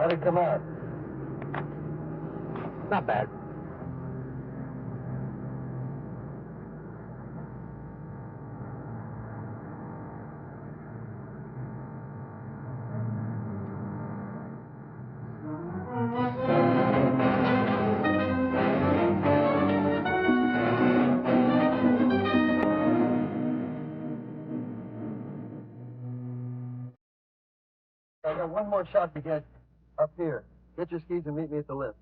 How'd it come out? Not bad. I got one more shot to get up here. Get your skis and meet me at the lift.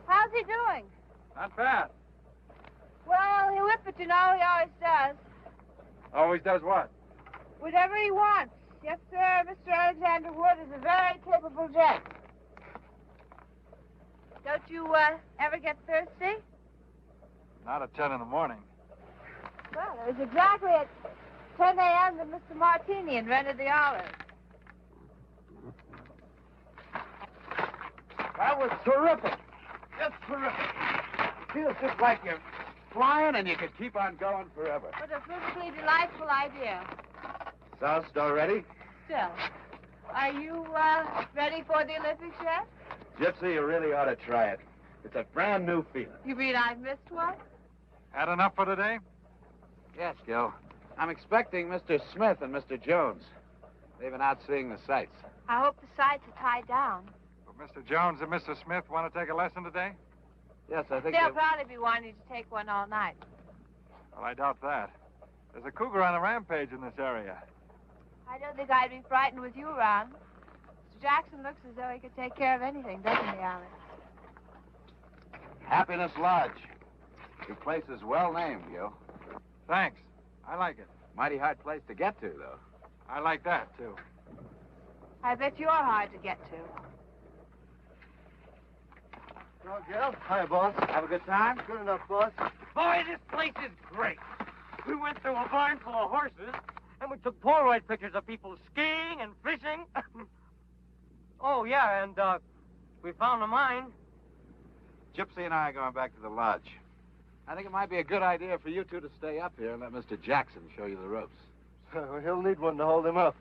How's he doing? Not bad. Well, he'll whip it, you know. He always does. Always does what? Whatever he wants. Yes, sir. Mr. Alexander Wood is a very capable gent. Don't you ever get thirsty? Not at 10 in the morning. Well, it was exactly at 10 a.m. that Mr. Martini invented the olive. That was terrific. Just terrific. Feels just like you're flying and you could keep on going forever. What a perfectly delightful idea. Soused already? Still, are you ready for the Olympics yet? Gypsy, you really ought to try it. It's a brand new feeling. You mean I've missed one? Had enough for today? Yes, Gil. I'm expecting Mr. Smith and Mr. Jones. They've been out seeing the sights. I hope the sights are tied down. Will Mr. Jones and Mr. Smith want to take a lesson today? Yes, I think They'll probably be wanting to take one all night. Well, I doubt that. There's a cougar on a rampage in this area. I don't think I'd be frightened with you around. Mr. Jackson looks as though he could take care of anything, doesn't he, Alex? Happiness Lodge. Your place is well named, Gil. Thanks. I like it. Mighty hard place to get to, though. I like that, too. I bet you're hard to get to. Hello, Gil. Hi, boss. Have a good time? Good enough, boss. Boy, this place is great. We went through a barn full of horses, and we took Polaroid pictures of people skiing and fishing. Oh, yeah, and we found a mine. Gypsy and I are going back to the lodge. I think it might be a good idea for you two to stay up here and let Mr. Jackson show you the ropes. He'll need one to hold him up.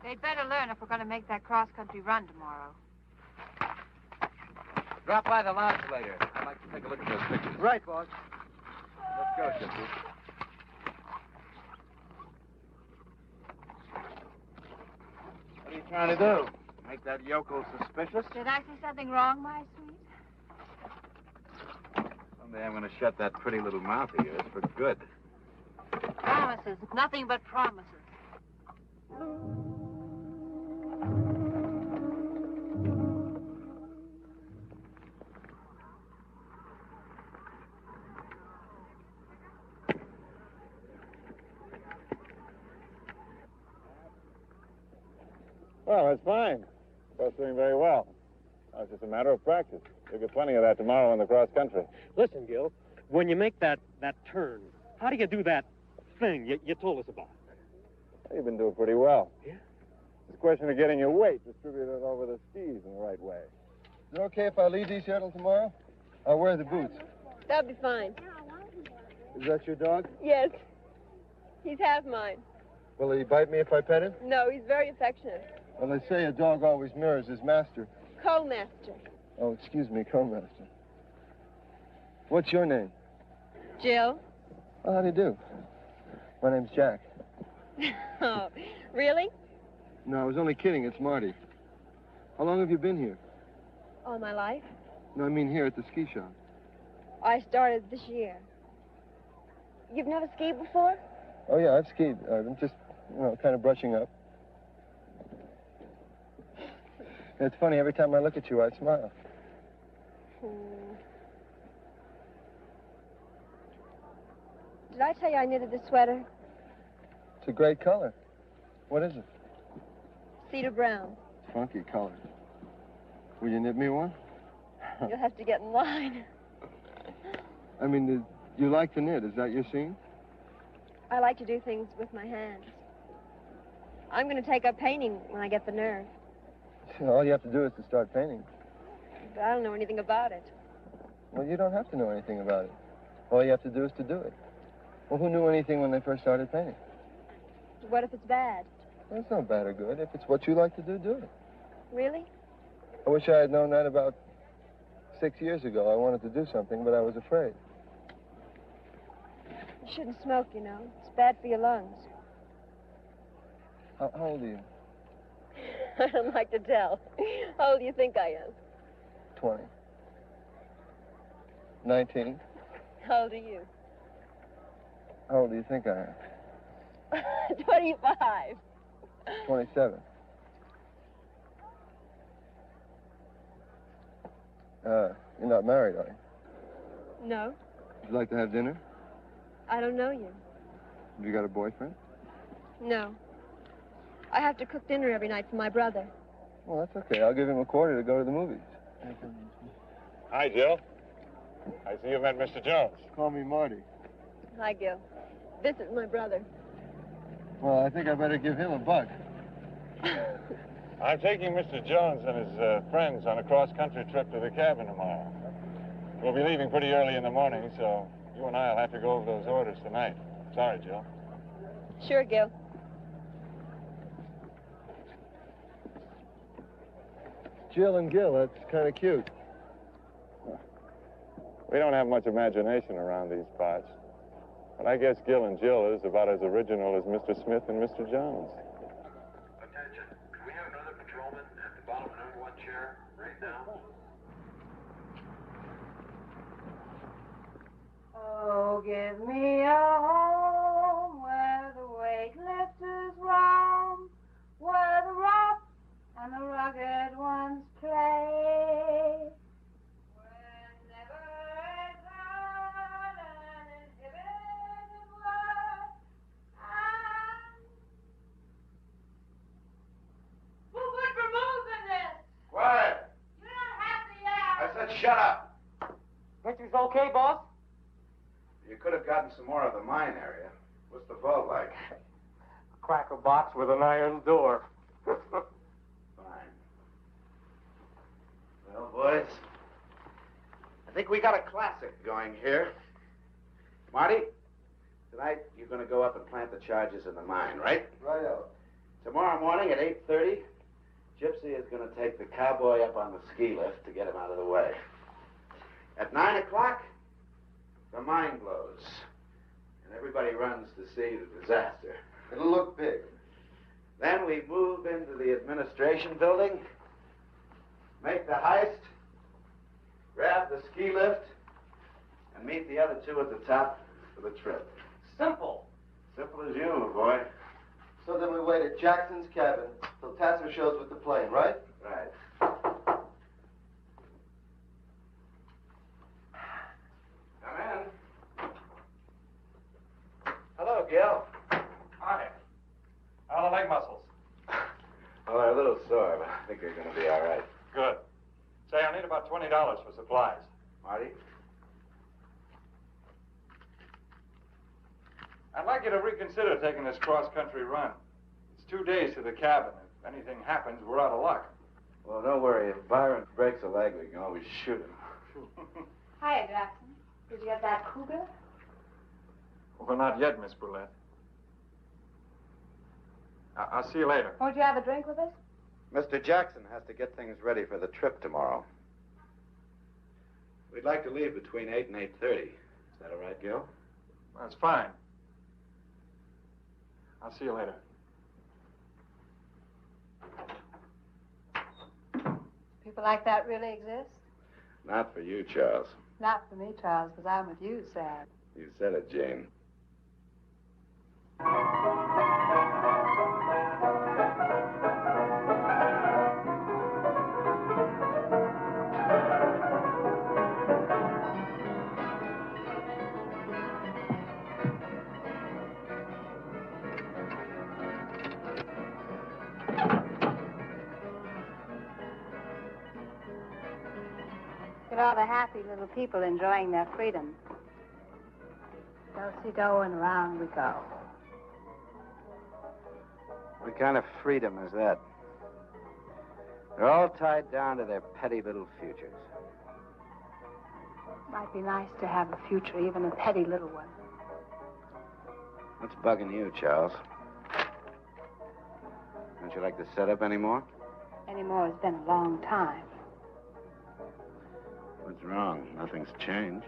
They'd better learn if we're going to make that cross-country run tomorrow. Drop by the lodge later. I'd like to take a look at those pictures. Right, boss. Let's go, Gypsy. What are you trying to do? Make that yokel suspicious? Did I say something wrong, my sweet? Someday I'm going to shut that pretty little mouth of yours for good. Promises. Nothing but promises. Well, that's fine. Both doing very well. Now, it's just a matter of practice. You'll get plenty of that tomorrow in the cross country. Listen, Gil, when you make that turn, how do you do that thing you told us about? You've been doing pretty well. Yeah? It's a question of getting your weight distributed over the skis in the right way. Is it okay if I leave these here till tomorrow? I'll wear the boots. That'll be fine. Is that your dog? Yes. He's half mine. Will he bite me if I pet him? No, he's very affectionate. Well, they say a dog always mirrors his master. Co-master. Oh, excuse me, co-master. What's your name? Jill. Oh, how do you do? My name's Jack. Oh, really? No, I was only kidding. It's Marty. How long have you been here? All my life. No, I mean here at the ski shop. I started this year. You've never skied before? Oh, yeah, I've skied. I'm just, kind of brushing up. It's funny, every time I look at you, I smile. Did I tell you I knitted this sweater? It's a great color. What is it? Cedar brown. Funky color. Will you knit me one? You'll have to get in line. I mean, you like to knit. Is that your scene? I like to do things with my hands. I'm going to take up painting when I get the nerve. All you have to do is to start painting. But I don't know anything about it. Well, you don't have to know anything about it. All you have to do is to do it. Well, who knew anything when they first started painting? What if it's bad? Well, it's not bad or good. If it's what you like to do, do it. Really? I wish I had known that about 6 years ago. I wanted to do something, but I was afraid. You shouldn't smoke, you know. It's bad for your lungs. How old are you? I don't like to tell. How old do you think I am? 20. 19. How old are you? How old do you think I am? 25. 27. You're not married, are you? No, Would you like to have dinner? I don't know you. Have you got a boyfriend? No. I have to cook dinner every night for my brother. Well, that's okay. I'll give him a quarter to go to the movies. Hi, Jill. I see you met Mr. Jones. Call me Marty. Hi, Gil. This is my brother. Well, I think I better give him a buck. I'm taking Mr. Jones and his friends on a cross-country trip to the cabin tomorrow. We'll be leaving pretty early in the morning, so you and I will have to go over those orders tonight. Sorry, Jill. Sure, Gil. Jill and Gil, that's kind of cute. We don't have much imagination around these parts. But I guess Gil and Jill is about as original as Mr. Smith and Mr. Jones. Attention. Can we have another patrolman at the bottom number 1 chair right now? Oh, give me a home where the weightlifters roam, where the rough and the rugged ones play. Where never is uninhibited work, and who would remove in this? Quiet! You don't have to yell. I said shut up! Picture's okay, boss? You could have gotten some more of the mine area. What's the vault like? Cracker box with an iron door. Fine. Well, boys, I think we got a classic going here. Marty, tonight you're going to go up and plant the charges in the mine, right? Righto. Tomorrow morning at 8:30, Gypsy is going to take the cowboy up on the ski lift to get him out of the way. At 9 o'clock, the mine blows, and everybody runs to see the disaster. It'll look big. Then we move into the administration building, make the heist, grab the ski lift, and meet the other two at the top for the trip. Simple. Simple as you, boy. So then we wait at Jackson's cabin till Tasser shows with the plane, right? Right. Come in. Hello, Gil. Hi. How are the leg muscles? Well, they're a little $20 for supplies. Marty? I'd like you to reconsider taking this cross-country run. It's 2 days to the cabin. If anything happens, we're out of luck. Well, don't worry. If Byron breaks a leg, we can always shoot him. Hiya, Jackson. Did you get that cougar? Well, not yet, Miss Brulette. I'll see you later. Won't you have a drink with us? Mr. Jackson has to get things ready for the trip tomorrow. We'd like to leave between 8 and 8:30. Is that all right, Gil? That's fine. I'll see you later. People like that really exist? Not for you, Charles. Not for me, Charles, because I'm with you, Sam. You said it, Jane. Look at all the happy little people enjoying their freedom. Do-si-do and around we go. What kind of freedom is that? They're all tied down to their petty little futures. Might be nice to have a future, even a petty little one. What's bugging you, Charles? Don't you like the setup anymore? Anymore has been a long time. What's wrong? Nothing's changed.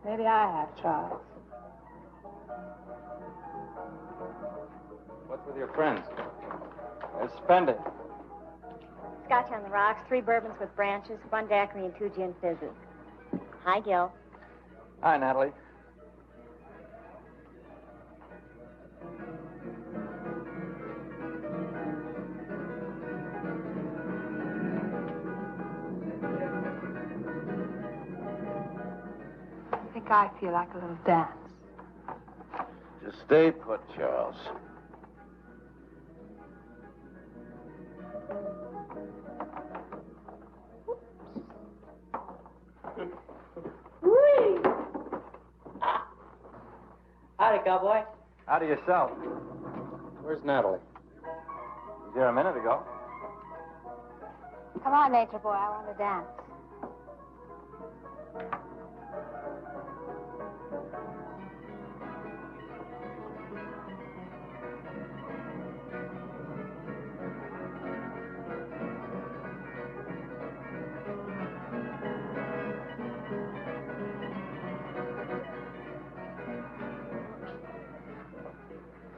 Maybe I have, Charles. What's with your friends? They're spending. Scotch on the rocks, 3 bourbons with branches, 1 daiquiri, and 2 gin fizzes. Hi, Gil. Hi, Natalie. I think I feel like a little dance. Just stay put, Charles. Howdy, cowboy. Howdy yourself. Where's Natalie? She was here a minute ago. Come on, nature boy, I want to dance.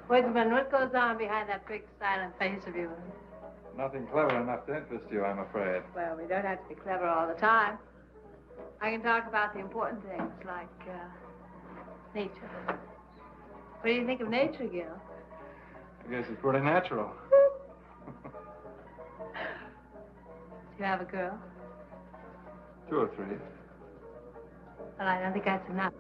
Wait a minute, what goes on behind that big silent face of yours? Nothing clever enough to interest you, I'm afraid. Well, we don't have to be clever all the time. I can talk about the important things, like, nature. What do you think of nature, Gil? I guess it's pretty natural. You have a girl? 2 or 3. Well, I don't think that's enough.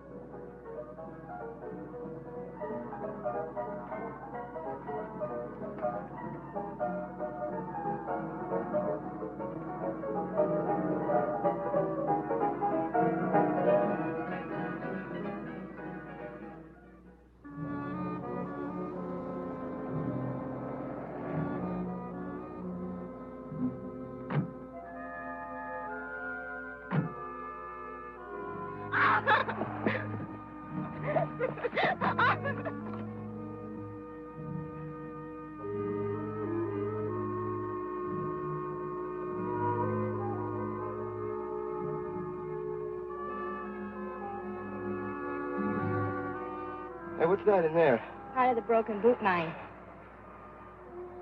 Hey, what's that in there? Part of the broken boot mine.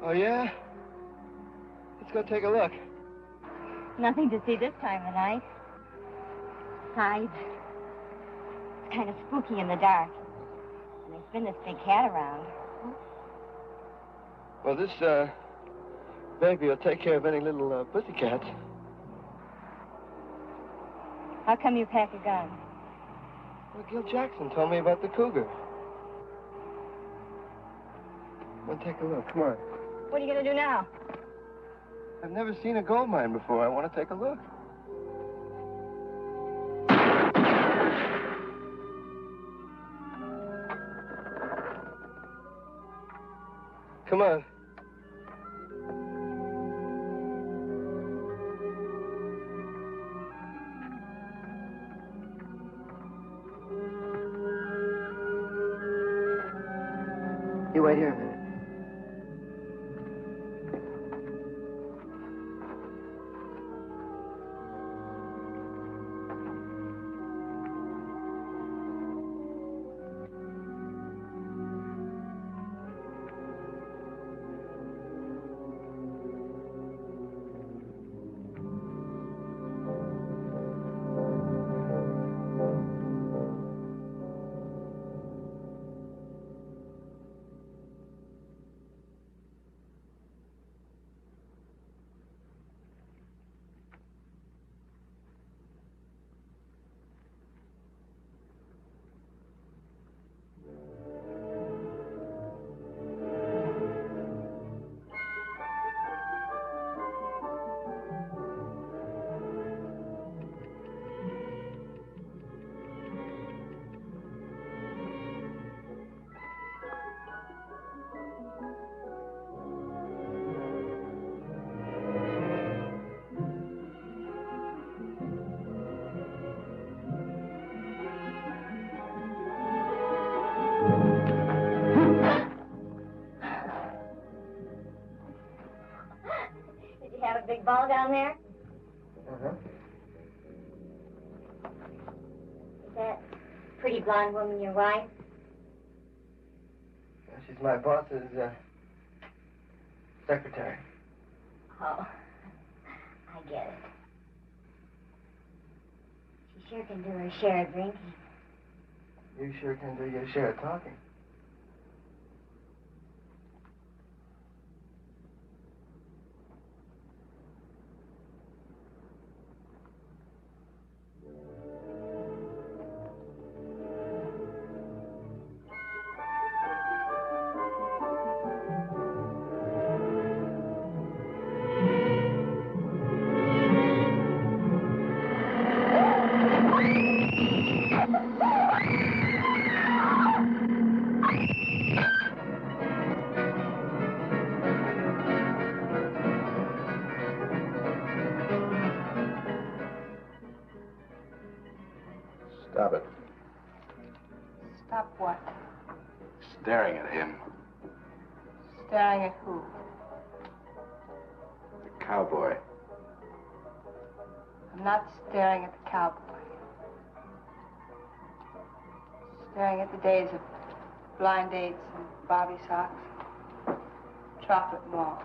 Oh, yeah? Let's go take a look. Nothing to see this time of night. Besides, it's kind of spooky in the dark. And there's been this big cat around. Well, this, baby will take care of any little, pussycats. How come you pack a gun? Well, Gil Jackson told me about the cougar. Well, take a look. Come on. What are you going to do now? I I've never seen a gold mine before. I want to take a look. Come on. You wait here a minute. Big ball down there? Uh-huh. Is that pretty blonde woman your wife? Yeah, she's my boss's secretary. Oh, I get it. She sure can do her share of drinking. You sure can do your share of talking. Stop it. Stop what? Staring at him. Staring at who? The cowboy. I'm not staring at the cowboy. Staring at the days of blind dates and bobby socks, chocolate malls.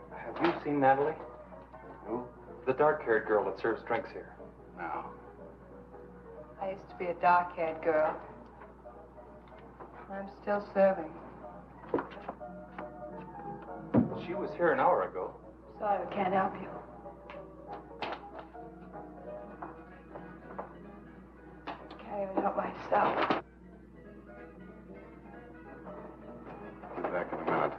Have you seen Natalie? Who? The dark-haired girl that serves drinks here. No. I used to be a dark-haired girl. I'm still serving. She was here an hour ago. Sorry, we can't help you. Can't even help myself. Be back in a minute.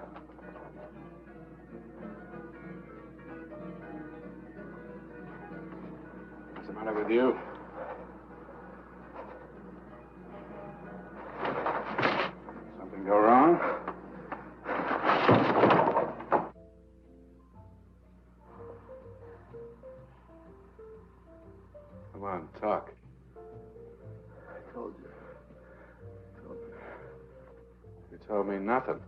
What's the matter with you? Something go wrong? Come on, talk. I told you. You told me nothing.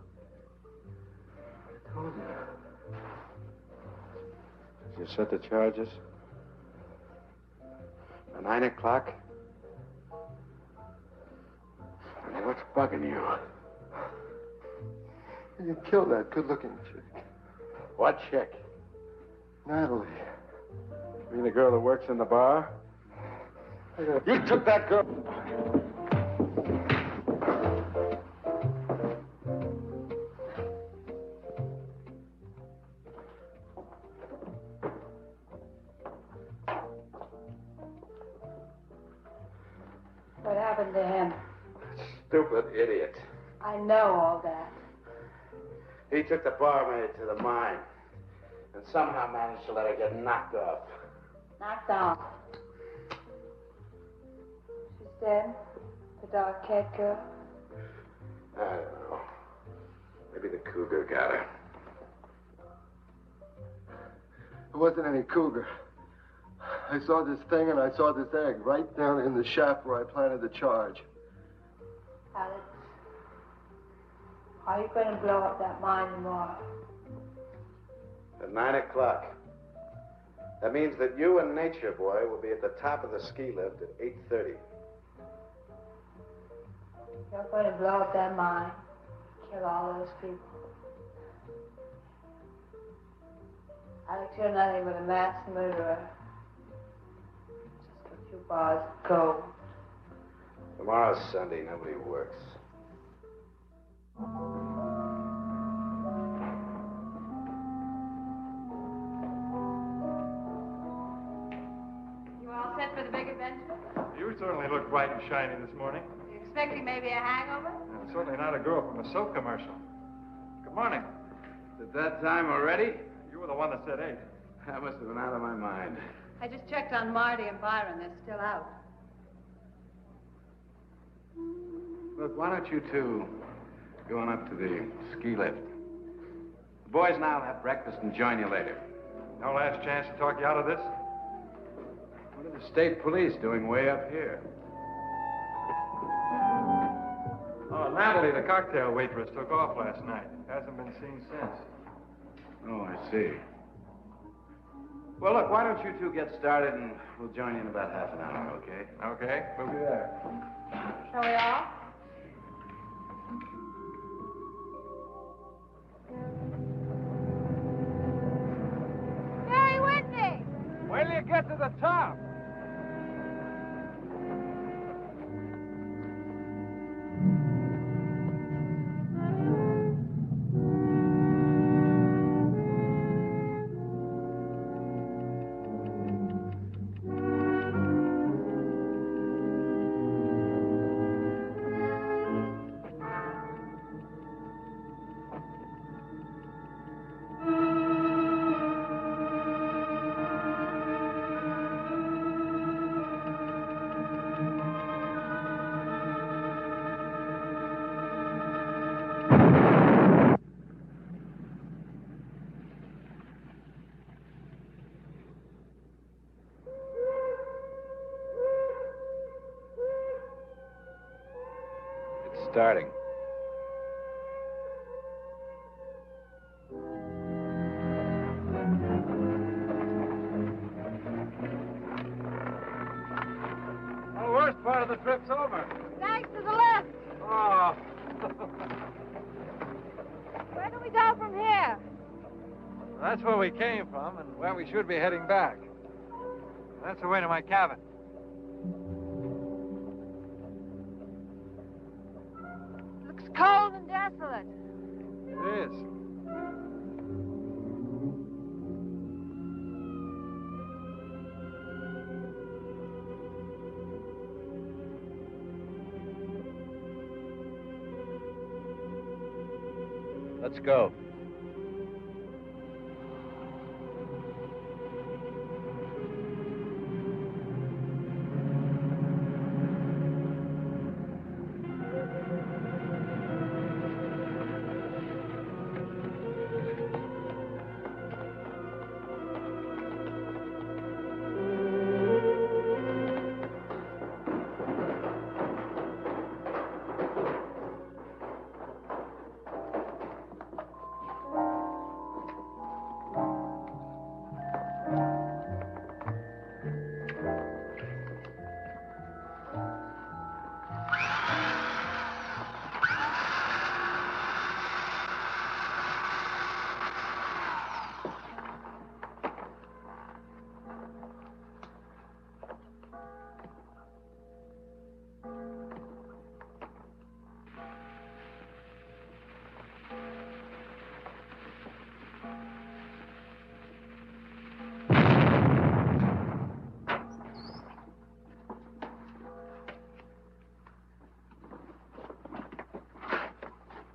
I told you. Did you set the charges? At 9 o'clock? Honey, what's bugging you? You killed that good-looking chick. What chick? Natalie. You mean the girl that works in the bar? You took that girl. What happened to him? Stupid idiot. I know all that. He took the barmaid to the mine. and somehow managed to let her get knocked off. Knocked off. She's dead? The dark-haired girl? I don't know. Maybe the cougar got her. It wasn't any cougar. I saw this thing and I saw this egg right down in the shaft where I planted the charge. Alex, are you going to blow up that mine tomorrow? At 9 o'clock. That means that you and Nature Boy will be at the top of the ski lift at 8:30. You're going to blow up that mine, kill all those people. Alex, you're nothing but a mass murderer. Just a few bars of gold. Tomorrow's Sunday. Nobody works. You all set for the big adventure? You certainly look bright and shiny this morning. You expecting maybe a hangover? Certainly not a girl from a soap commercial. Good morning. Is it that time already? You were the one that said 8. I must have been out of my mind. I just checked on Marty and Byron. They're still out. Look, why don't you two go on up to the ski lift? The boys and I'll have breakfast and join you later. No last chance to talk you out of this? What are the state police doing way up here? Oh, Natalie, the cocktail waitress, took off last night. Hasn't been seen since. Oh, I see. Well, look, why don't you two get started and we'll join you in about half an hour, okay? Okay, we'll be there. Shall we all? Stay with me! Wait till you get to the top. Starting. Well, the worst part of the trip's over. Thanks to the lift. Oh. Where do we go from here? That's where we came from and where we should be heading back. That's the way to my cabin. Looks cold and desolate. It is. Let's go.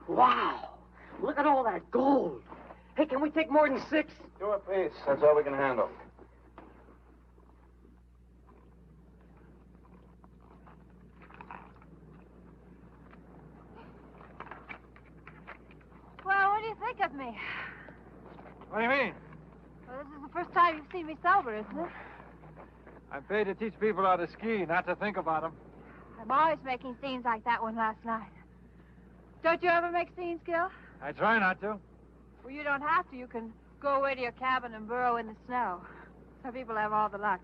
Wow! Look at all that gold. Hey, can we take more than 6? Two apiece. That's all we can handle. Well, what do you think of me? What do you mean? Well, this is the first time you've seen me sober, isn't it? I'm paid to teach people how to ski, not to think about them. I'm always making scenes like that one last night. Don't you ever make scenes, Gil? I try not to. Well, you don't have to. You can go away to your cabin and burrow in the snow. Some people have all the luck.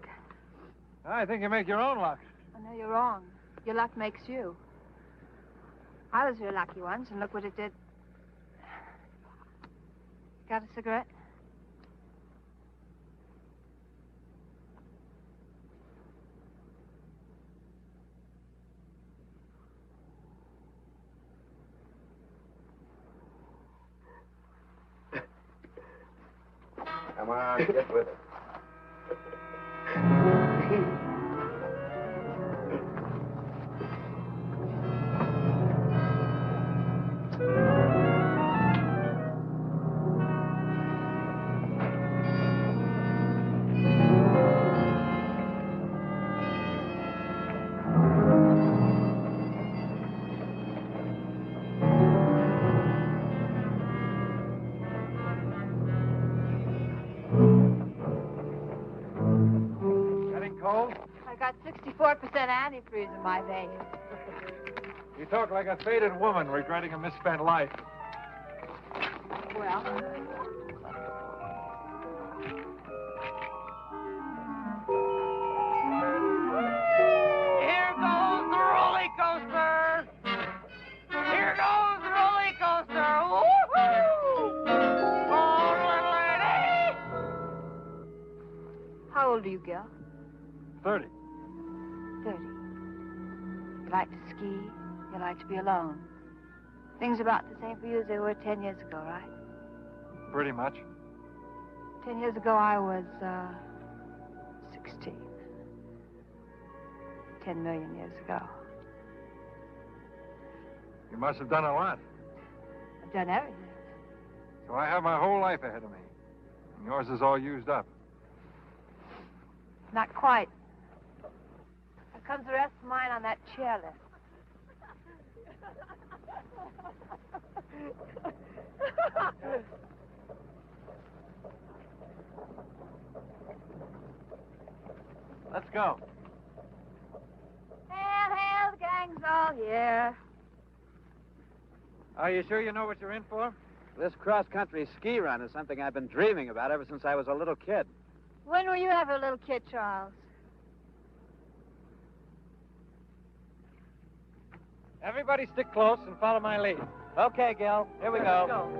I think you make your own luck. Oh, no, you're wrong. Your luck makes you. I was real lucky once, and look what it did. Got a cigarette? Come on, get with it. I got 64% antifreeze in my veins. You talk like a faded woman regretting a misspent life. Well, Here goes the roller coaster. Here goes the roller coaster. Woohoo! Oh, little lady. how old are you, Gil? 30. 30. You like to ski. You like to be alone. Things about the same for you as they were 10 years ago, right? Pretty much. 10 years ago, I was, 16. 10 million years ago. You must have done a lot. I've done everything. So I have my whole life ahead of me. And yours is all used up. Not quite. Here comes the rest of mine on that chairlift. Let's go. Hail, the gang's all here. Are you sure you know what you're in for? This cross-country ski run is something I've been dreaming about ever since I was a little kid. When were you ever a little kid, Charles? Everybody stick close and follow my lead. Okay, Gil. Here we go.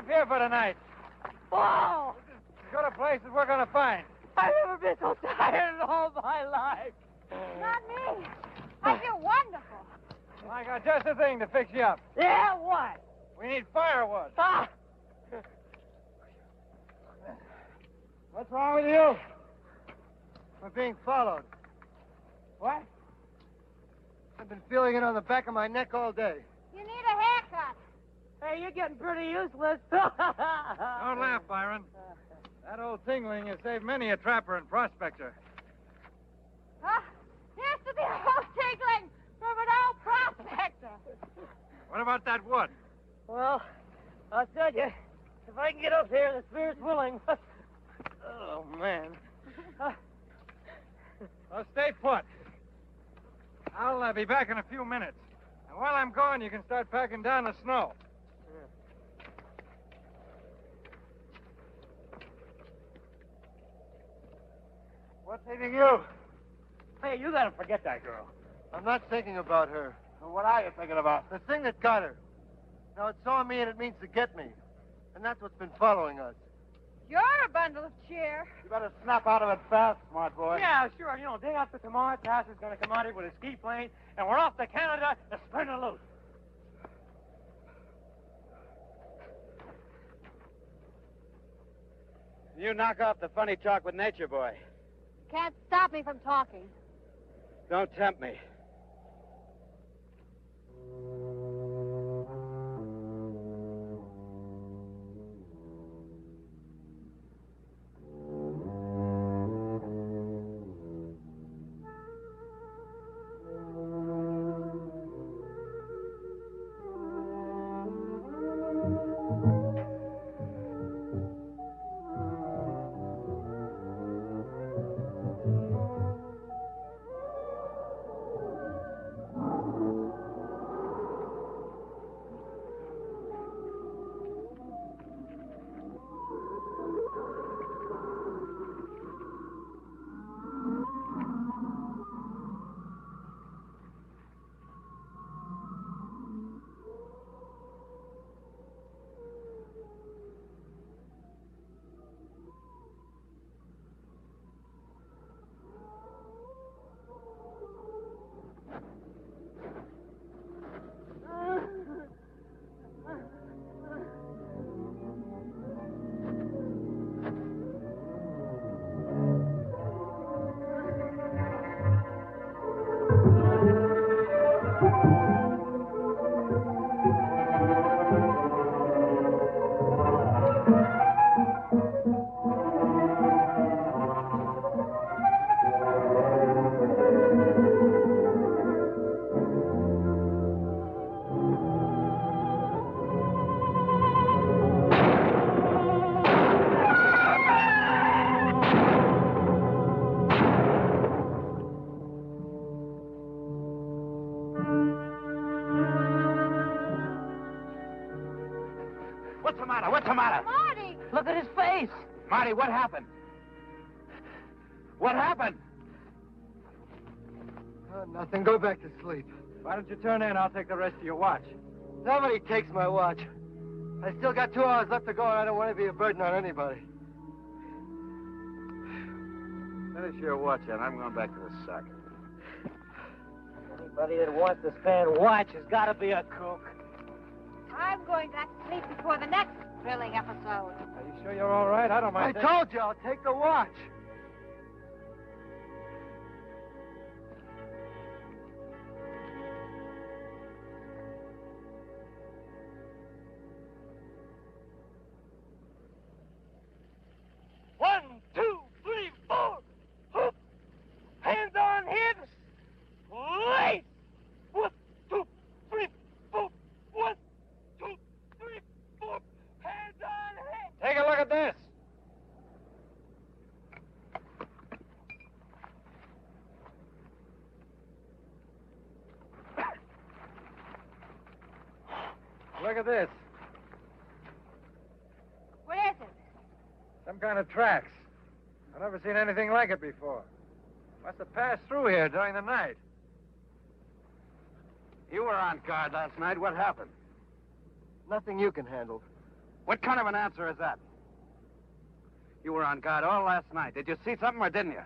Here for tonight. Whoa! Go to places we're going to find. I've never been so tired. In all my life. Not me. I feel wonderful. I got just the thing to fix you up. Yeah, what? We need firewood. Ah! What's wrong with you? We're being followed. What? I've been feeling it on the back of my neck all day. You need a haircut. Hey, you're getting pretty useless. Don't laugh, Byron. That old tingling has saved many a trapper and prospector. Here's to the old tinkling from an old prospector. What about that wood? Well, I'll tell you, if I can get up here, the spirit's willing. Oh, man. Well, stay put. I'll be back in a few minutes. And while I'm gone, you can start packing down the snow. What's eating you? Hey, you gotta forget that girl. I'm not thinking about her. Well, what are you thinking about? The thing that got her. Now, it saw me and it means to get me. And that's what's been following us. You're a bundle of cheer. You better snap out of it fast, smart boy. Yeah, sure. You know, day after tomorrow, Tass is gonna come out here with a ski plane, and we're off to Canada to spin a loose. You knock off the funny talk with Nature Boy. Can't stop me from talking. Don't tempt me. What's the matter? Marty! Look at his face. Marty, what happened? What happened? Nothing. Go back to sleep. Why don't you turn in? I'll take the rest of your watch. Nobody takes my watch. I still got 2 hours left to go, and I don't want to be a burden on anybody. Finish your watch, and I'm going back to the sack. Anybody that wants to stand watch has got to be a kook. I'm going back to sleep before the next thrilling episode. Are you sure you're all right? I don't mind. I told you I'll take the watch. One, two, three, four. Hoop. Hands on hips. Lace. 1, 2, 3, 4. 1, 2, 3, 4. Hands on hips. Take a look at this. Look at this. What is it? Some kind of tracks. I've never seen anything like it before. Must have passed through here during the night. You were on guard last night. What happened? Nothing you can handle. What kind of an answer is that? You were on guard all last night. Did you see something or didn't you?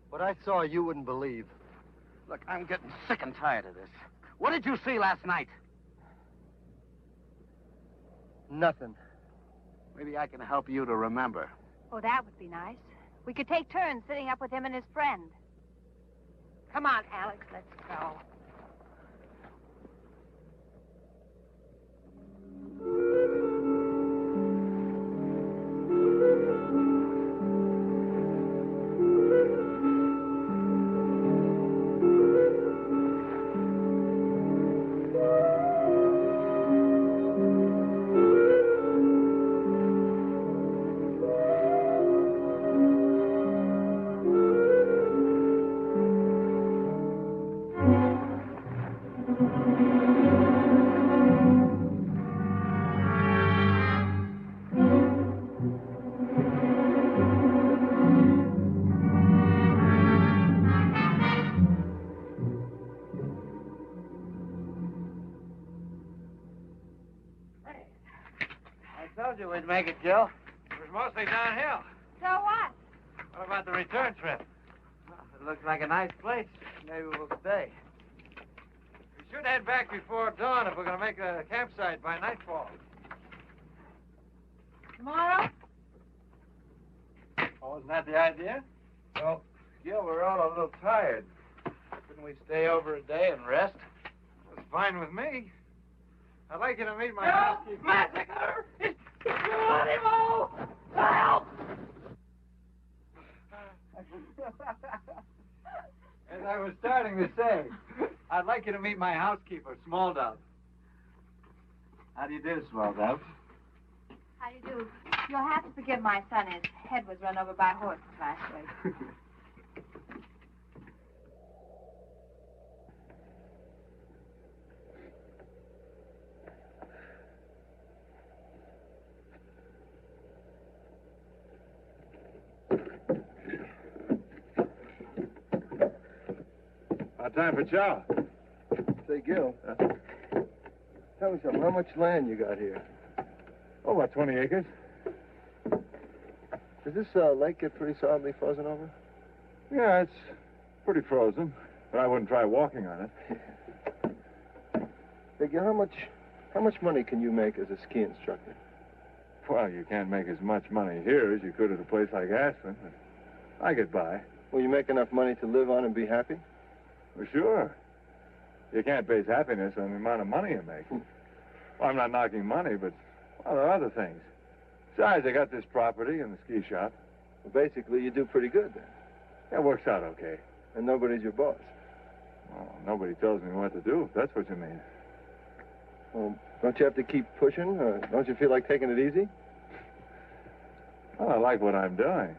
What I saw, you wouldn't believe. Look, I'm getting sick and tired of this. What did you see last night? Nothing. Maybe I can help you to remember. Oh, that would be nice. We could take turns sitting up with him and his friend. Come on, Alex, let's go. I told you we'd make it, Jill. It was mostly downhill. So what? What about the return trip? Well, it looks like a nice place. Maybe we'll stay. We should head back before dawn if we're going to make a campsite by nightfall. Tomorrow? Oh, isn't that the idea? Well, Gil, we're all a little tired. Couldn't we stay over a day and rest? That's fine with me. I'd like you to meet my housekeeper. Massacre! It's animal! Help! As I was starting to say, I'd like you to meet my housekeeper, Small Dove. How do you do, Small Dove? How do you do? You'll have to forgive my son. His head was run over by horses last week. About time for chow. Say, Gil, tell me something. How much land you got here? Oh, about 20 acres. Does this lake get pretty solidly frozen over? Yeah, it's pretty frozen, but I wouldn't try walking on it. Say, Gil, how much money can you make as a ski instructor? Well, you can't make as much money here as you could at a place like Aspen, but I get by. Will you make enough money to live on and be happy? Well, sure. You can't base happiness on the amount of money you make. Well, I'm not knocking money, but, well, there are other things. Besides, I got this property and the ski shop. Well, basically, you do pretty good then. That works out okay. And nobody's your boss. Well, nobody tells me what to do, if that's what you mean. Well, don't you have to keep pushing? Don't you feel like taking it easy? Well, I like what I'm doing.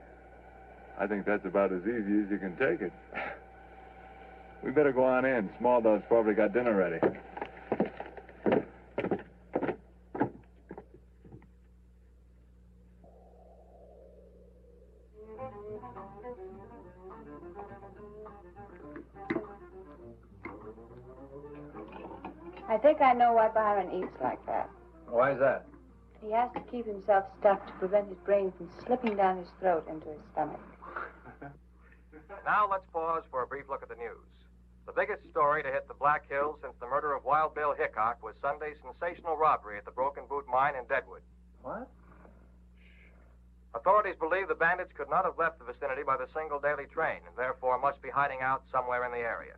I think that's about as easy as you can take it. We better go on in. Small Dove's probably got dinner ready. I think I know why Byron eats like that. Why is that? He has to keep himself stuffed to prevent his brain from slipping down his throat into his stomach. Now let's pause for a brief look at the news. The biggest story to hit the Black Hills since the murder of Wild Bill Hickok was Sunday's sensational robbery at the Broken Boot Mine in Deadwood. What? Authorities believe the bandits could not have left the vicinity by the single daily train and therefore must be hiding out somewhere in the area.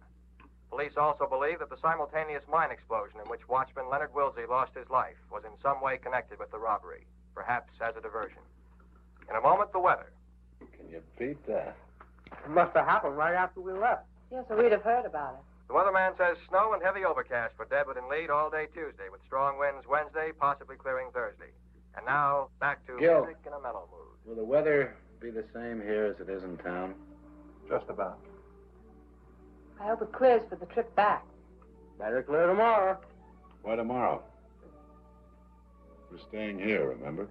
Police also believe that the simultaneous mine explosion in which watchman Leonard Wilsey lost his life was in some way connected with the robbery, perhaps as a diversion. In a moment, the weather. Can you beat that? It must have happened right after we left. Yes, so we'd have heard about it. The weatherman says snow and heavy overcast for Deadwood and Lead all day Tuesday, with strong winds Wednesday, possibly clearing Thursday. And now, back to Gil. music in a mellow mood. Will the weather be the same here as it is in town? Just about. I hope it clears for the trip back. Better clear tomorrow. Why tomorrow? We're staying here, remember?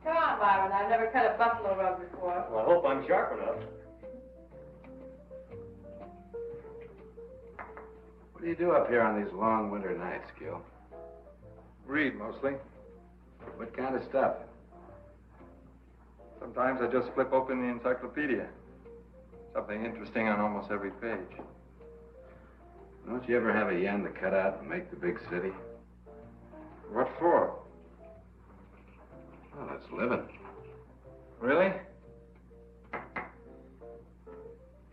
Come on, Byron. I've never cut a buffalo rub before. Well, I hope I'm sharp enough. What are you do up here on these long winter nights, Gil? Read, mostly. What kind of stuff? Sometimes I just flip open the encyclopedia. Something interesting on almost every page. Don't you ever have a yen to cut out and make the big city? What for? Well, it's living. Really?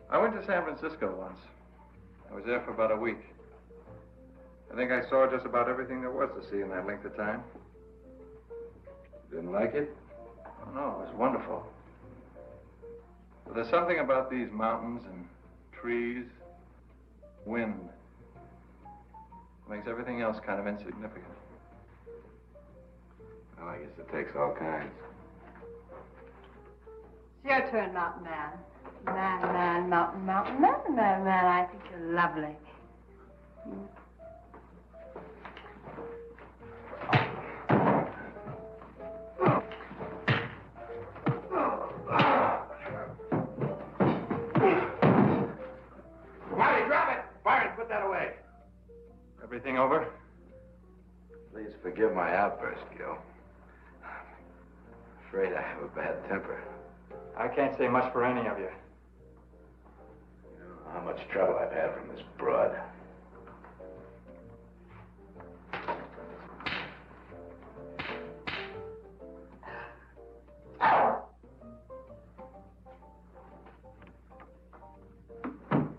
I went to San Francisco once. I was there for about a week. I think I saw just about everything there was to see in that length of time. Didn't like it? Oh, no, it was wonderful. But there's something about these mountains and trees, wind, that makes everything else kind of insignificant. Well, I guess it takes all kinds. It's your turn, Mountain Man. Mountain Man. I think you're lovely. Marty, drop it! Byron, put that away. Everything over? Please forgive my outburst, Gil. I'm afraid I have a bad temper. I can't say much for any of you. You don't know how much trouble I've had from this broad.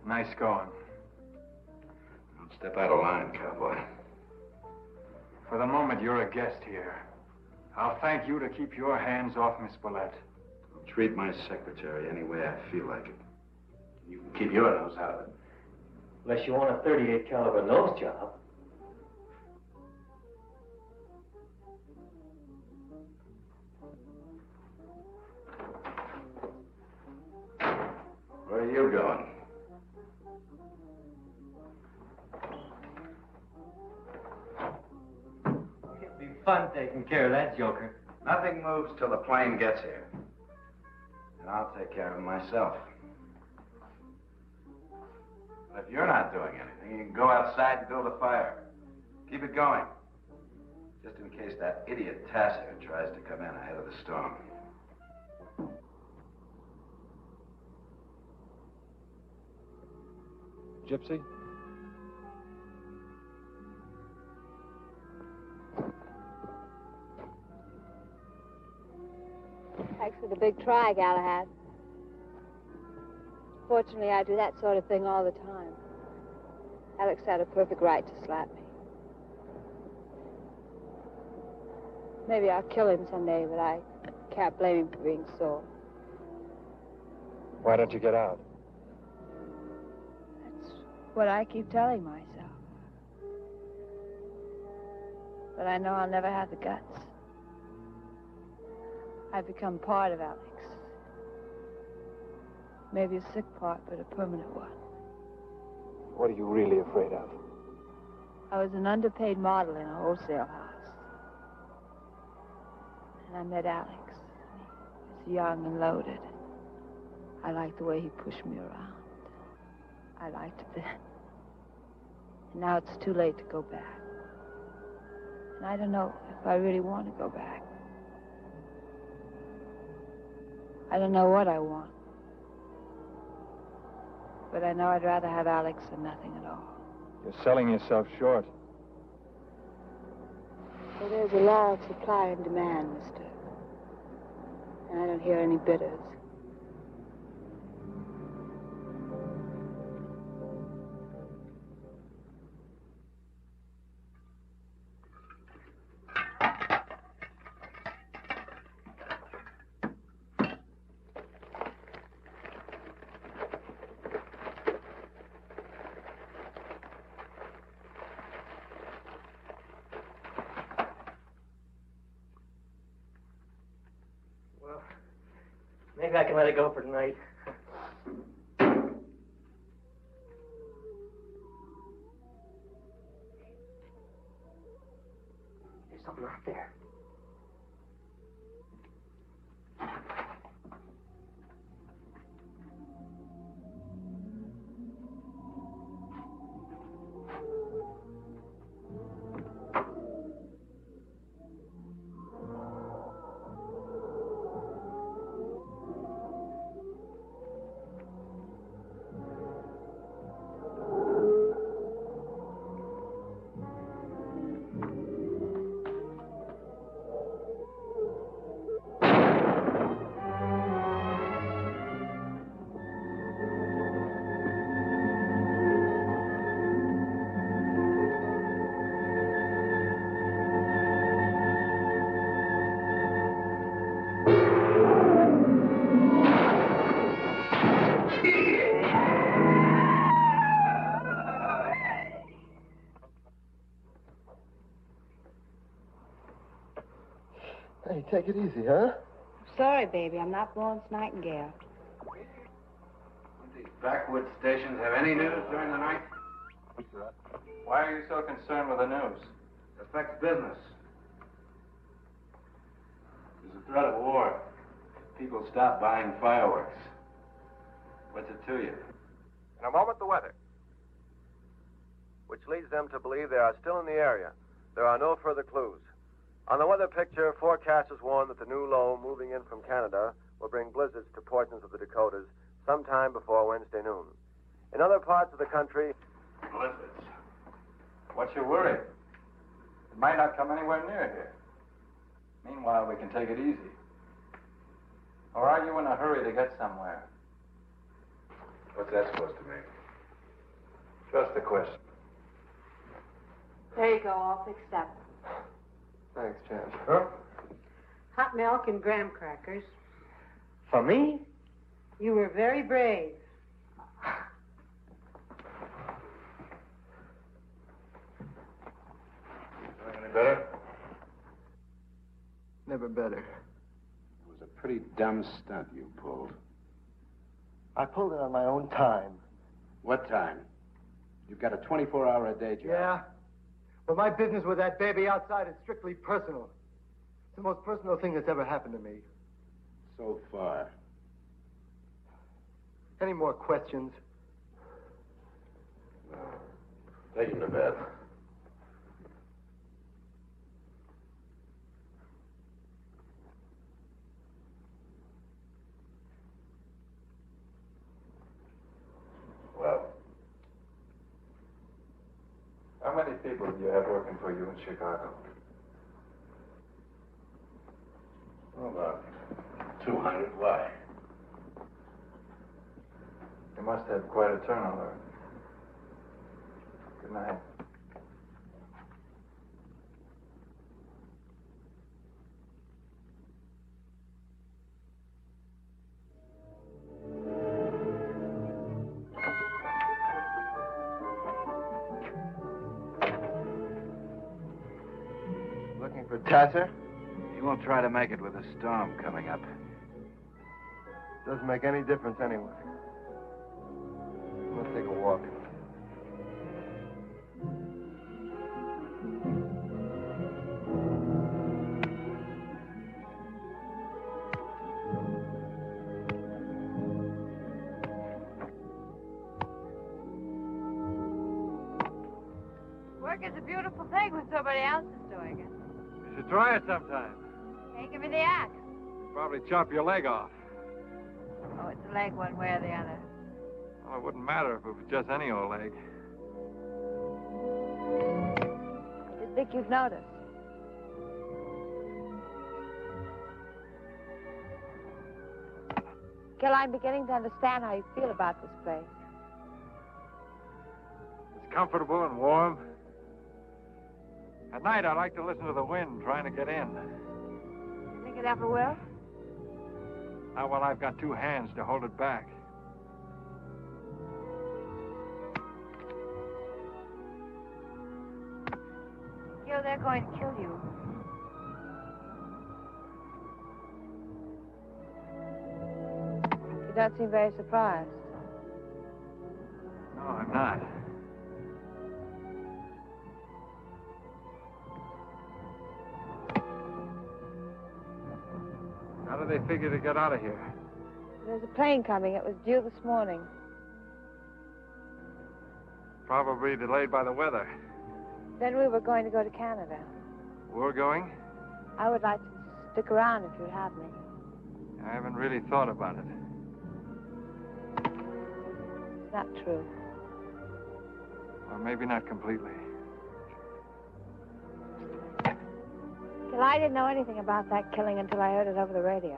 Nice going. Don't step out of line, cowboy. For the moment, you're a guest here. I'll thank you to keep your hands off Miss Bullet. I'll treat my secretary any way I feel like it. You can keep your nose out of it. Unless you want a 38 caliber nose job. Where are you going? It'd be fun taking care of that joker. Nothing moves till the plane gets here. And I'll take care of him myself. But if you're not doing anything, you can go outside and build a fire. Keep it going. Just in case that idiot Tasser tries to come in ahead of the storm. Gypsy? Thanks for the big try, Galahad. Fortunately, I do that sort of thing all the time. Alex had a perfect right to slap me. Maybe I'll kill him someday, but I can't blame him for being sore. Why don't you get out? That's what I keep telling myself. But I know I'll never have the guts. I've become part of Alex. Maybe a sick part, but a permanent one. What are you really afraid of? I was an underpaid model in a wholesale house. And I met Alex. He was young and loaded. I liked the way he pushed me around. I liked it then. And now it's too late to go back. And I don't know if I really want to go back. I don't know what I want. But I know I'd rather have Alex than nothing at all. You're selling yourself short. Well, there's a law of supply and demand, mister. And I don't hear any bidders. Maybe I can let it go for tonight. There's something out there. Hey, take it easy, huh? Sorry, baby. I'm not Florence Nightingale. Don't these backwoods stations have any news during the night? Why are you so concerned with the news? It affects business. There's a threat of war. People stop buying fireworks. What's it to you? In a moment, the weather, which leads them to believe they are still in the area. There are no further clues. On the weather picture, forecasters warn that the new low moving in from Canada will bring blizzards to portions of the Dakotas sometime before Wednesday noon. In other parts of the country, Blizzards. What's your worry? It might not come anywhere near here. Meanwhile, we can take it easy. Or are you in a hurry to get somewhere? What's that supposed to mean? Just a question. There you go, all fixed up. Thanks, Jan. Huh? Hot milk and graham crackers. For me? You were very brave. Feeling any better? Never better. It was a pretty dumb stunt you pulled. I pulled it on my own time. What time? You've got a 24-hour-a-day job. Yeah? But my business with that baby outside is strictly personal. It's the most personal thing that's ever happened to me. So far. Any more questions? No. Take him to bed. Well, how many people do you have working for you in Chicago? Oh, about 200. Why? You must have quite a turnover. Good night. Looking for Tasser? He won't try to make it with a storm coming up. Doesn't make any difference anyway. Let's take a walk. Work is a beautiful thing when somebody else is doing it. You should try it sometime. Hey, give me the axe. Probably chop your leg off. Oh, it's a leg one way or the other. Well, it wouldn't matter if it was just any old leg. I didn't think you'd notice. Gil, I'm beginning to understand how you feel about this place. It's comfortable and warm. At night, I like to listen to the wind trying to get in. You think it ever will? Not while I've got two hands to hold it back. Gil, they're going to kill you. You don't seem very surprised. No, I'm not. How do they figure to get out of here? There's a plane coming. It was due this morning. Probably delayed by the weather. Then we were going to go to Canada. We're going? I would like to stick around if you'd have me. I haven't really thought about it. It's not true. Or maybe not completely. Gil, I didn't know anything about that killing until I heard it over the radio.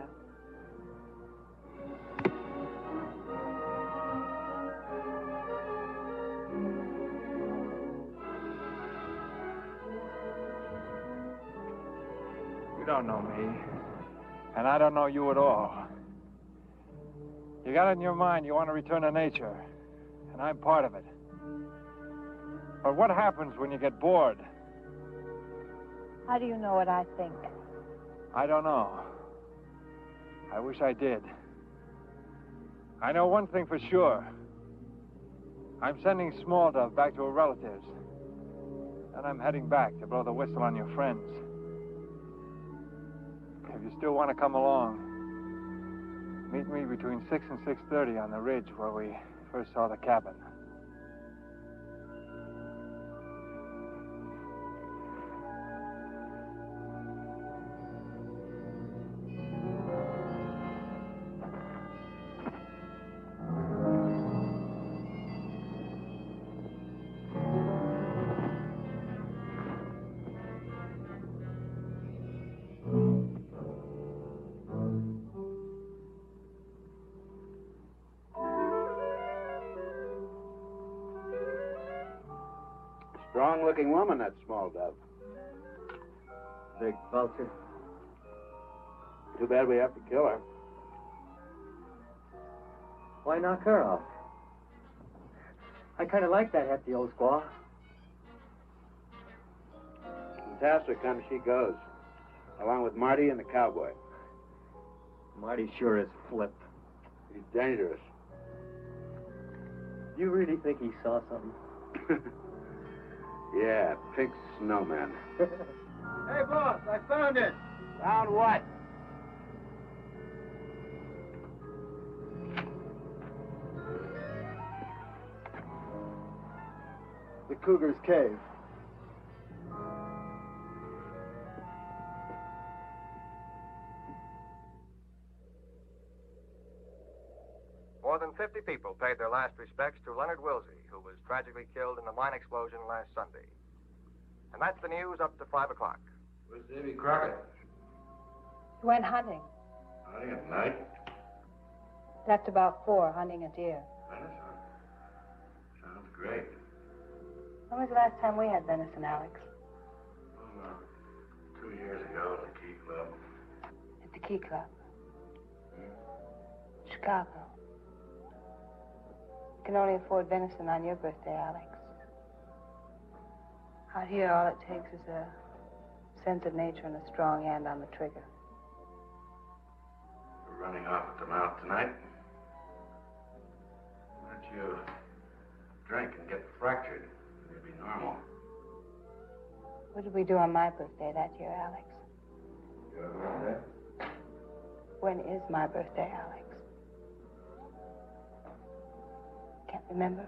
You don't know me. And I don't know you at all. You got it in your mind you want to return to nature. And I'm part of it. But what happens when you get bored? How do you know what I think? I don't know. I wish I did. I know one thing for sure. I'm sending Small Dove back to her relatives. And I'm heading back to blow the whistle on your friends. If you still want to come along, meet me between 6 and 6:30 on the ridge where we first saw the cabin. Strong-looking woman, that Small Dove. Big vulture. Too bad we have to kill her. Why knock her off? I kind of like that hefty old squaw. Fantastic comes she goes, along with Marty and the cowboy. Marty sure is flip. He's dangerous. Do you really think he saw something? Yeah, pink snowman. Hey, boss, I found it. Found what? The Cougar's cave. More than 50 people paid their last respects to Leonard Wilsey, who was tragically killed in the mine explosion last Sunday. And that's the news up to 5 o'clock. Where's Davy Crockett? He went hunting. Hunting at night? Left about 4, hunting a deer. Venison? Sounds great. When was the last time we had venison, Alex? Well, 2 years ago at the Key Club. At the Key Club. Chicago. You can only afford venison on your birthday, Alex. Out here, all it takes is a sense of nature and a strong hand on the trigger. We're running off at the mouth tonight. Why don't you drink and get fractured? You'll be normal. What did we do on my birthday that year, Alex? Your birthday? When is my birthday, Alex? Can't remember.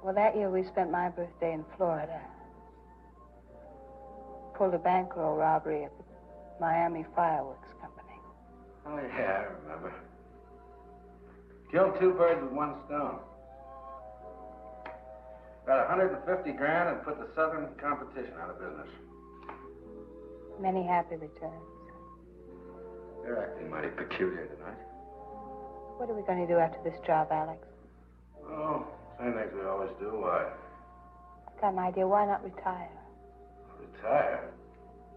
Well, that year we spent my birthday in Florida. Pulled a bankroll robbery at the Miami Fireworks Company. Oh, yeah, I remember. Killed 2 birds with 1 stone. Got 150 grand and put the Southern competition out of business. Many happy returns. You're acting mighty peculiar tonight. What are we going to do after this job, Alex? Oh, same things we always do. Why? I've got an idea. Why not retire? Retire?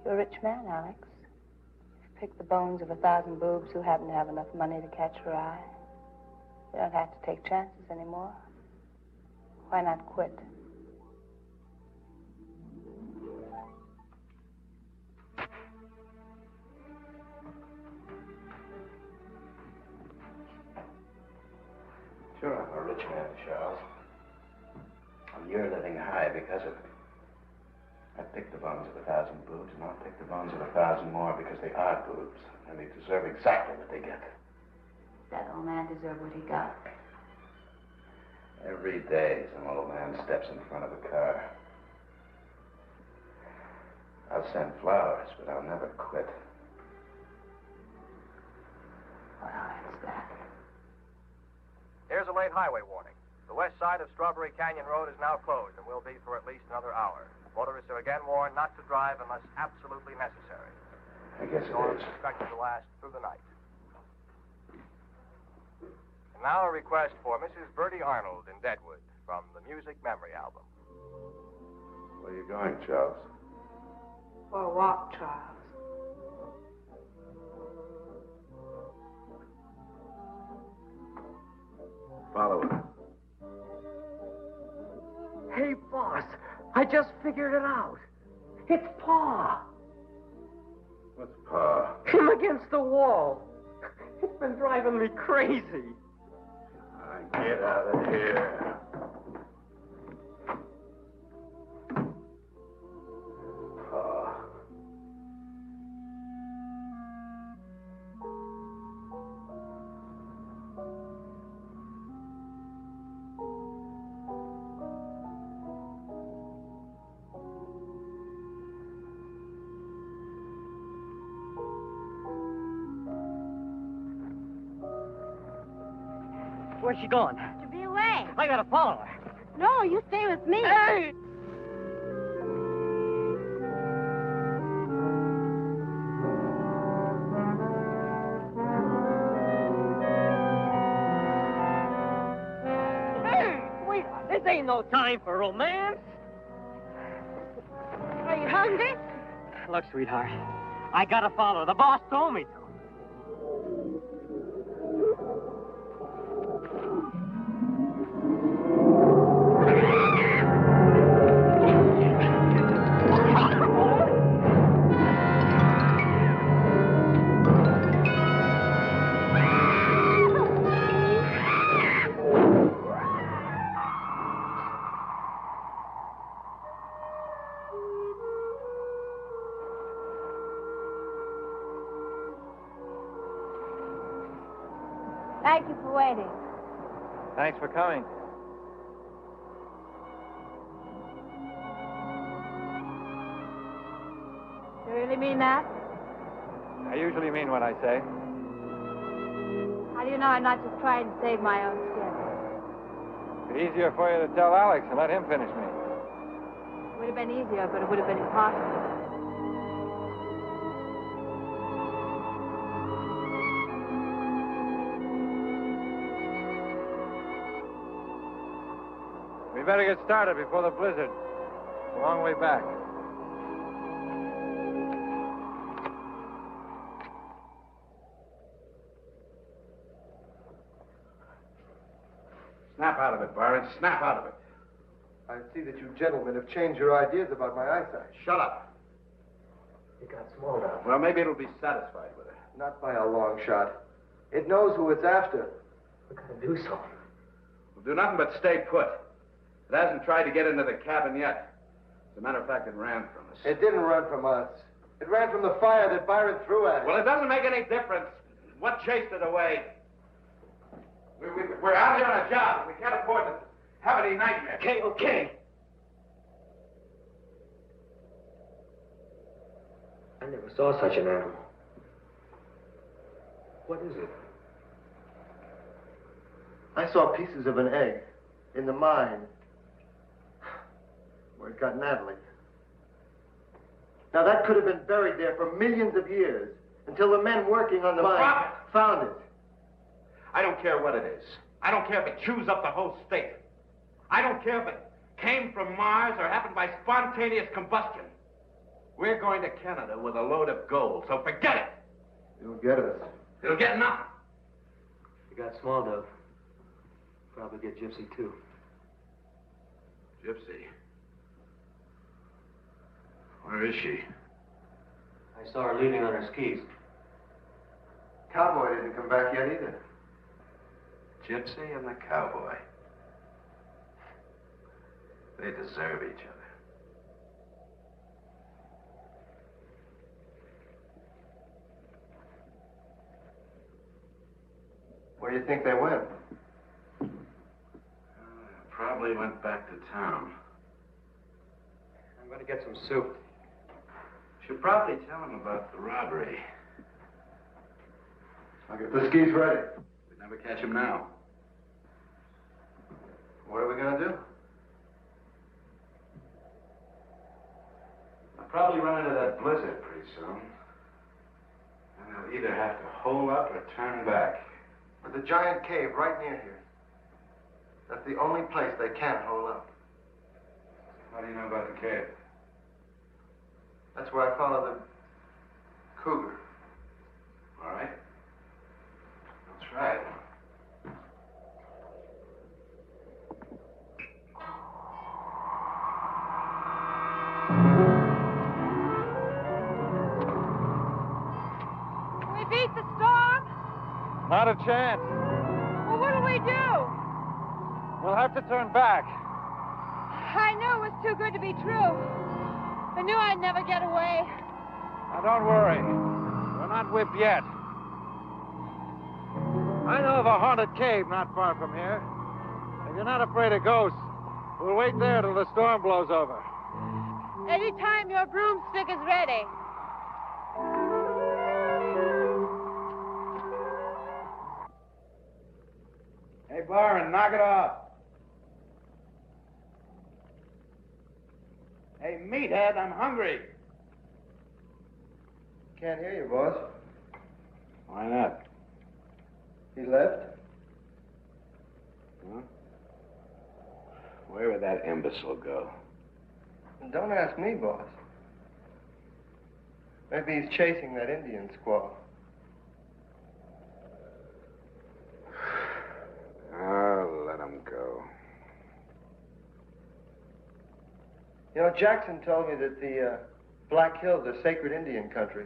You're a rich man, Alex. You've picked the bones of 1,000 boobs who happen to have enough money to catch your eye. You don't have to take chances anymore. Why not quit? Sure, I'm a rich man, Charles. And you're living high because of it. I picked the bones of 1,000 boobs, and I'll pick the bones of 1,000 more because they are boobs, and they deserve exactly what they get. That old man deserved what he got. Every day, some old man steps in front of a car. I'll send flowers, but I'll never quit. Well, that's that. Here's a late highway warning. The west side of Strawberry Canyon Road is now closed and will be for at least another hour. Motorists are again warned not to drive unless absolutely necessary. I guess Storm it is is. expected to last through the night. And now a request for Mrs. Bertie Arnold in Deadwood from the Music Memory Album. Where are you going, Charles? For a walk, Charles. Follow it. Hey, boss, I just figured it out. It's Pa. What's Pa? Him against the wall. It's been driving me crazy. Get out of here. Pa. Where's she going? To be away. I gotta follow her. No, you stay with me. Hey! Hey, sweetheart, this ain't no time for romance. Are you hungry? Look, sweetheart, I gotta follow her. The boss told me to. Thank you for waiting. Thanks for coming. You really mean that? I usually mean what I say. How do you know I'm not just trying to save my own skin? It's easier for you to tell Alex and let him finish me. It would have been easier, but it would have been impossible. We better get started before the blizzard. It's a long way back. Snap out of it, Byron. Snap out of it. I see that you gentlemen have changed your ideas about my eyesight. Shut up. It got small now. Well, maybe it'll be satisfied with it. Not by a long shot. It knows who it's after. We gotta do something. We'll do nothing but stay put. It hasn't tried to get into the cabin yet. As a matter of fact, it ran from us. It didn't run from us. It ran from the fire that Byron threw at it. Well, it doesn't make any difference. What chased it away? We're out here on a job. We can't afford to have any nightmares. Okay, okay. I never saw such an animal. What is it? I saw pieces of an egg in the mine where it got Natalie. Now, that could have been buried there for millions of years until the men working on the mine found it. I don't care what it is. I don't care if it chews up the whole state. I don't care if it came from Mars or happened by spontaneous combustion. We're going to Canada with a load of gold, so forget it. You'll get us. It'll get nothing. You got small dove. Probably get Gypsy, too. Gypsy? Where is she? I saw her leaving on her skis. Cowboy didn't come back yet either. Gypsy and the cowboy. They deserve each other. Where do you think they went? Probably went back to town. I'm going to get some soup. Should probably tell him about the robbery. I'll get the skis ready. We'd never catch him now. What are we going to do? I'll probably run into that blizzard pretty soon. And they'll either have to hole up or turn back. There's a giant cave right near here. That's the only place they can't hole up. How do you know about the cave? That's where I followed the cougar. All right. I'll try it. Not a chance. Well, what'll we do? We'll have to turn back. I knew it was too good to be true. I knew I'd never get away. Now, don't worry. We're not whipped yet. I know of a haunted cave not far from here. If you're not afraid of ghosts, we'll wait there till the storm blows over. Anytime your broomstick is ready. Hey, Byron, knock it off. Hey, meathead, I'm hungry. Can't hear you, boss. Why not? He left? Huh? Where would that imbecile go? Don't ask me, boss. Maybe he's chasing that Indian squaw. Oh, let him go. You know, Jackson told me that the Black Hills are sacred Indian country.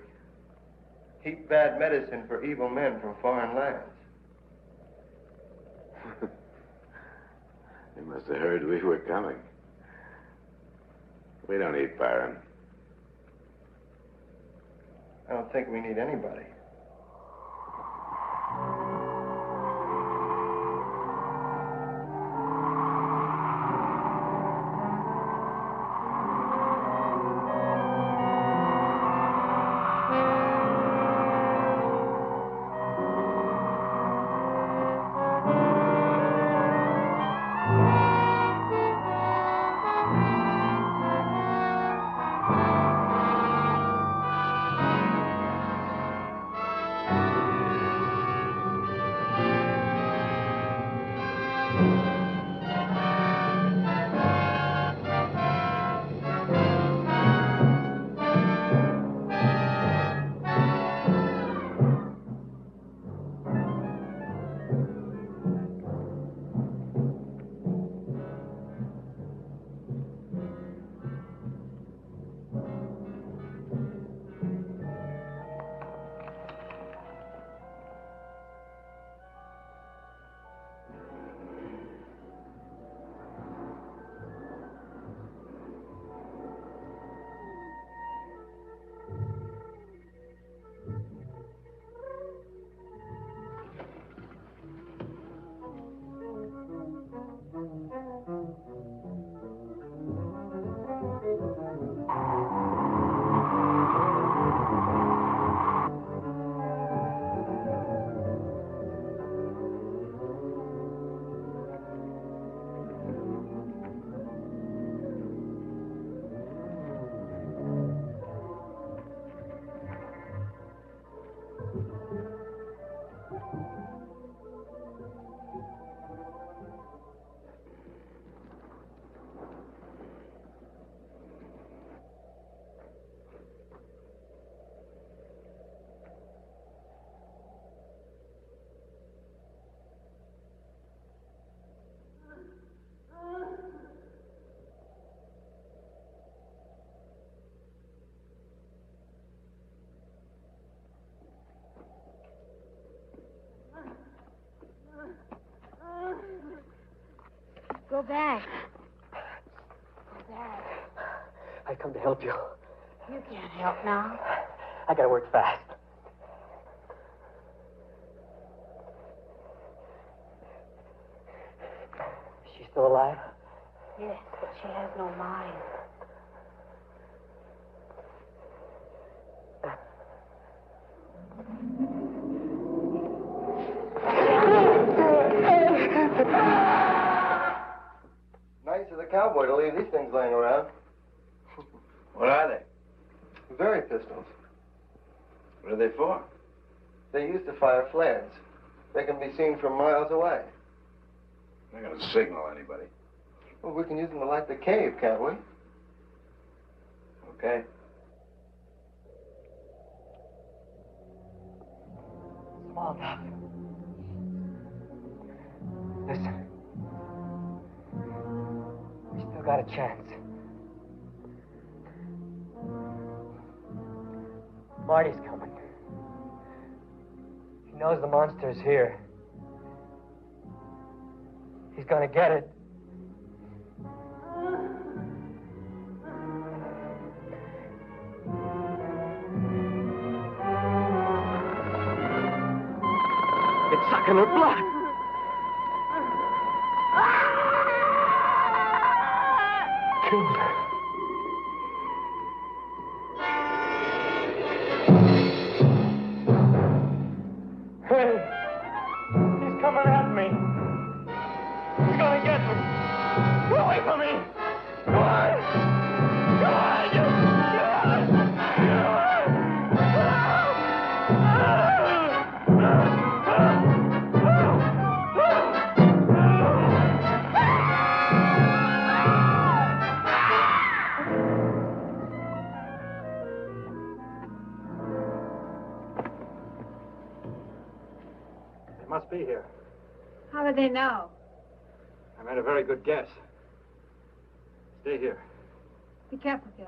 Heap bad medicine for evil men from foreign lands. They must have heard we were coming. We don't eat Byron. I don't think we need anybody. Go back. Go back. I come to help you. You can't help now. I gotta work fast. Is she still alive? Yes, but she has no mind. Nice of the cowboy to leave these things laying around. What are they? Very pistols. What are they for? They used to fire flares. They can be seen from miles away. They're going to signal anybody. Well, we can use them to light the cave, can't we? Okay. Small enough. Listen. We still got a chance. Marty's coming. knows the monster's here. He's gonna get it. It's sucking her blood. Kill her. Hey, he's coming at me. He's gonna get me. Get away from me. Come on. Come on. Get on. Get on. They must be here. How do they know? I made a very good guess. Stay here. Be careful, Gil.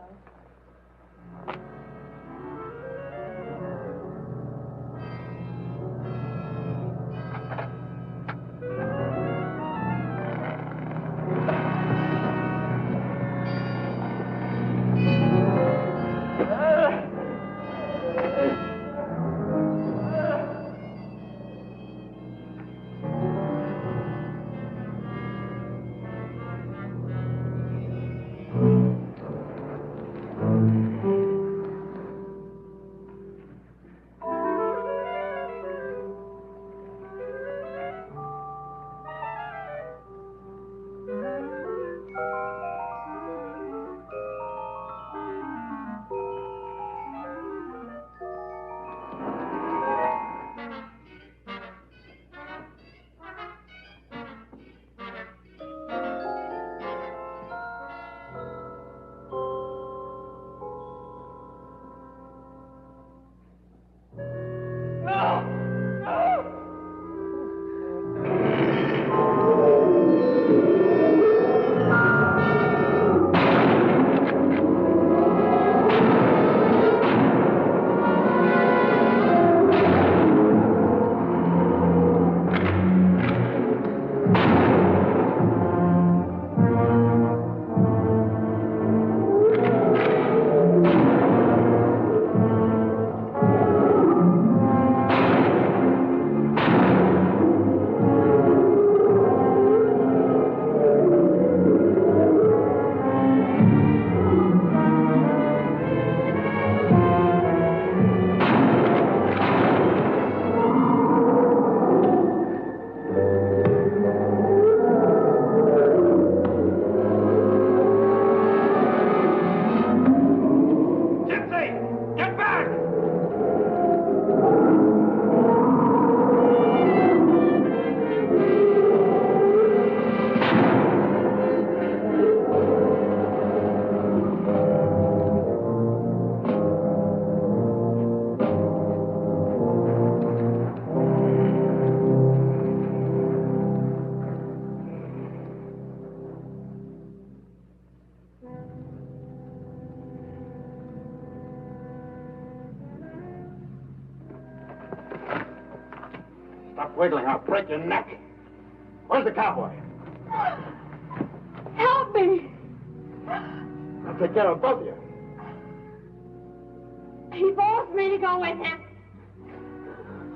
Stop wiggling, I'll break your neck. Where's the cowboy? Help me! I'll take care of both of you. He forced me to go with him.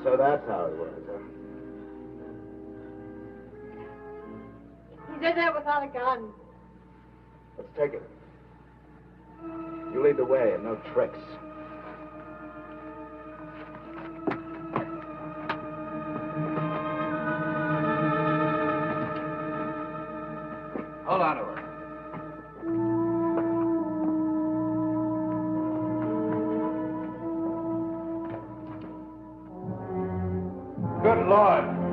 So that's how it was, huh? He did that without a gun. Let's take it. You lead the way and no tricks. Hold on to her. Good Lord.